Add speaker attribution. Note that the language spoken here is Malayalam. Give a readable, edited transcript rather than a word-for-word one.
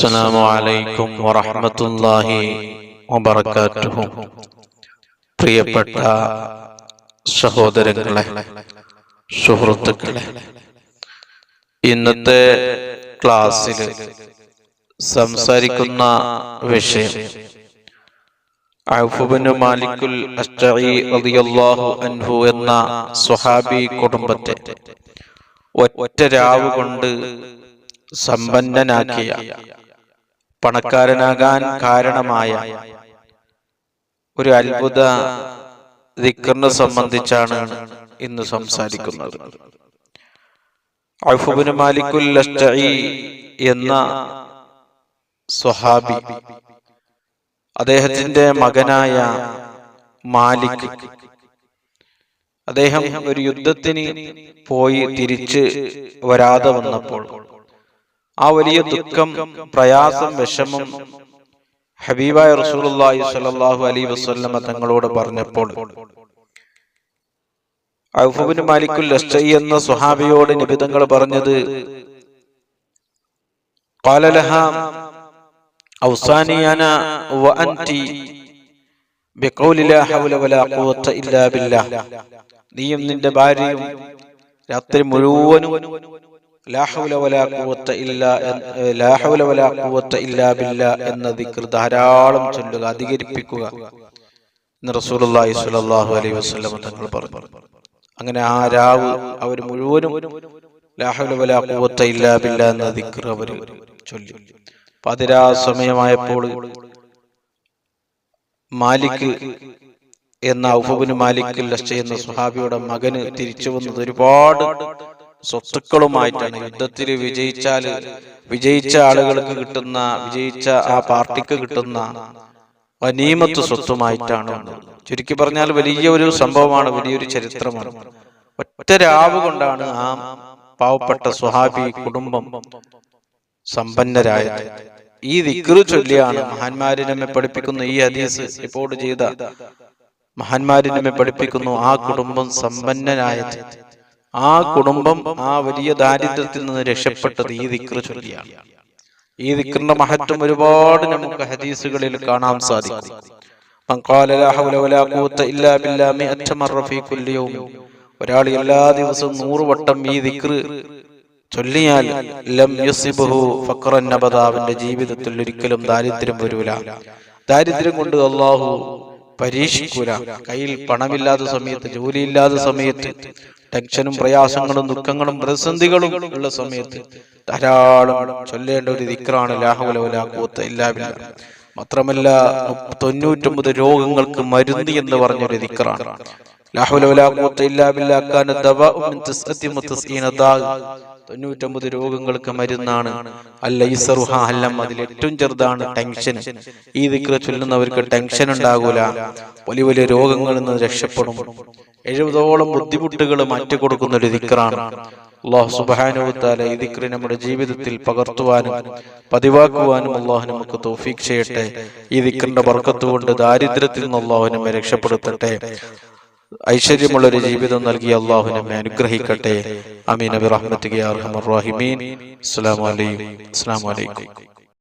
Speaker 1: അസ്സലാമു അലൈക്കും വറഹ്മത്തുള്ളാഹി വബറകാതുഹു. പ്രിയപ്പെട്ട സഹോദരങ്ങളെ, സുഹൃത്തുക്കളെ, ഇന്നത്തെ ക്ലാസ്സിൽ സംസാരിക്കുന്ന വിഷയം ഔഫ് ഇബ്നു മാലിക്കുൽ അശ്അരി റളിയല്ലാഹു അൻഹു എന്ന സ്വഹാബി കുടുംബത്തെ ഒറ്റ രാവ് കൊണ്ട് സമ്പന്നനാക്കിയ, പണക്കാരനാകാൻ കാരണമായ ഒരു അത്ഭുത ദിക്റിനെ സംബന്ധിച്ചാണ് ഇന്ന് സംസാരിക്കുന്നത്. ഔഫ് ഇബ്നു മാലിക്കുൽ അശ്അരി എന്ന സ്വഹാബി, അദ്ദേഹത്തിന്റെ മകനായ മാലിക്, അദ്ദേഹം ഒരു യുദ്ധത്തിന് പോയി തിരിച്ച് വരാതെ വന്നപ്പോൾ ആ വലിയ ദുഃഖം, പ്രയാസം, വിഷമം ഹബീബായ റസൂലുള്ളാഹി സ്വല്ലല്ലാഹു അലൈഹി വസല്ലമ തങ്ങളോട് പറഞ്ഞപ്പോൾ ഔഫ് ഇബ്നു മാലിക്കുൽ അശ്അരി എന്ന സ്വഹാബിയോട് നബി തങ്ങൾ പറഞ്ഞത്, ഖാല ലഹാ ഔസാനി അന വ അൻതി ബിഖൗലി ലാ ഹൗല വലാ ഖുവത ഇല്ലാ ബില്ലാഹ്. നീയും നിന്റെ ഭാര്യയും രാത്രി മുഴുവനും ലാ ഹൗല വലാ ഖുവത ഇല്ലാ ബില്ലാഹ് എന്ന ദിക്ർ ധാരാളം ചൊല്ലുക, അധികരിപ്പിക്കുക എന്ന് റസൂലുള്ളാഹി സ്വല്ലല്ലാഹു അലൈഹി വസല്ലം തങ്ങൾ പറഞ്ഞു. അങ്ങനെ ആ രാവ് അവർ മുഴുവനും ലാ ഹൗല വലാ ഖുവത ഇല്ലാ ബില്ലാഹ് എന്ന ദിക്ർ അവർ ചൊല്ലി. പതിരാ സമയമായപ്പോൾ മാലിക് എന്ന ഔഫ് ഇബ്നു മാലിക്കുൽ അശ്അരി എന്ന സ്വഹാബിയുടെ മകന് തിരിച്ചു വന്നത് ഒരുപാട് സ്വത്തുക്കളുമായിട്ടാണ്. യുദ്ധത്തിൽ വിജയിച്ച ആളുകൾക്ക് കിട്ടുന്ന, വിജയിച്ച ആ പാർട്ടിക്ക് കിട്ടുന്ന ഗനീമത്ത് സ്വത്തുമായിട്ടാണ്. ചുരുക്കി പറഞ്ഞാൽ വലിയ ഒരു സംഭവമാണ്, വലിയൊരു ചരിത്രമാണ്. ഒറ്റ രാവ് കൊണ്ടാണ് ആ പാവപ്പെട്ട സ്വഹാബി കുടുംബം സമ്പന്നരായത്. ഈ ദിക്ർ ചൊല്ലിയാണ് മഹാന്മാര് നമ്മെ പഠിപ്പിക്കുന്ന, ഈ ഹദീസ് റിപ്പോർട്ട് ചെയ്ത മഹാന്മാര് നമ്മെ പഠിപ്പിക്കുന്നു, ആ കുടുംബം സമ്പന്നനായത്, ആ കുടുംബം ആ വലിയ ദാരിദ്ര്യത്തിൽ നിന്ന് രക്ഷപ്പെട്ടത് ഈ ദിക്ർ ചൊല്ലിയാണ്. ഈ ദിക്റിന്റെ മഹത്വം ഒരുപാട് നമുക്ക് ഹദീസുകളിൽ കാണാൻ സാധിക്കും. ഒരാൾ എല്ലാ ദിവസവും 100 വട്ടം ഈ ദിക്ർ ചൊല്ലിയാൽ ലം യുസിബഹു ഫഖറൻ അബദ, അവന്റെ ജീവിതത്തിൽ ഒരിക്കലും ദാരിദ്ര്യം വരൂല. ദാരിദ്ര്യം കൊണ്ട് അല്ലാഹു പരീക്ഷിക്കൂല. കയ്യിൽ പണമില്ലാത്ത സമയത്ത്, ജോലിയില്ലാത്ത സമയത്ത്, ടെൻഷനും പ്രയാസങ്ങളും ദുഃഖങ്ങളും പ്രതിസന്ധികളും ഉള്ള സമയത്ത് ധാരാളം ചൊല്ലേണ്ട ഒരു ദിക്റാണ് ലാ ഹൗല വലാ ഖുവത ഇല്ലാ ബില്ലാഹ്. മാത്രമല്ല 99 രോഗങ്ങൾക്ക് മരുന്ന് എന്ന് പറഞ്ഞൊരു ദിക്റാണ് ലാ ഹൗല വലാ ഖുവത ഇല്ലാ ബില്ലാഹ്. കാന ദവാഉ മിൻ 99 ദാ, 99 രോഗങ്ങൾക്ക് മരുന്നാണ്. അല്ലൈസറുഹ ഹല്ലം, അതിൽ ഏറ്റവും ചെറുതാണ് ടെൻഷൻ. ഈ ദിക്ർ ചൊല്ലുന്നവർക്ക് ടെൻഷൻ ഉണ്ടാകൂല, വലിയ വലിയ രോഗങ്ങളിൽ നിന്ന് രക്ഷപ്പെടും. 70ഓളം ബുദ്ധിമുട്ടുകൾ മാറ്റിക്കൊടുക്കുന്ന ഒരു ദിക്റാണ്. അല്ലാഹു സുബ്ഹാനഹു വ തആല ഈ ദിക്ർ നമ്മുടെ ജീവിതത്തിൽ പകർത്തുവാനും പതിവാക്കുവാനും അല്ലാഹു നമുക്ക് തൗഫീഖ് ചെയ്യട്ടെ. ഈ ദിക്റിന്റെ ബർക്കത്ത് കൊണ്ട് ദാരിദ്ര്യത്തിൽ നിന്ന് അല്ലാഹു നമ്മെ രക്ഷപ്പെടുത്തട്ടെ. ഐശ്വര്യമുള്ളൊരു ജീവിതം നൽകി അല്ലാഹു നമ്മെ അനുഗ്രഹിക്കട്ടെ. ആമീൻ ബിറഹ്മതിക യാ അർഹമർ റഹീമീൻ. അസ്സലാമു അലൈക്കും.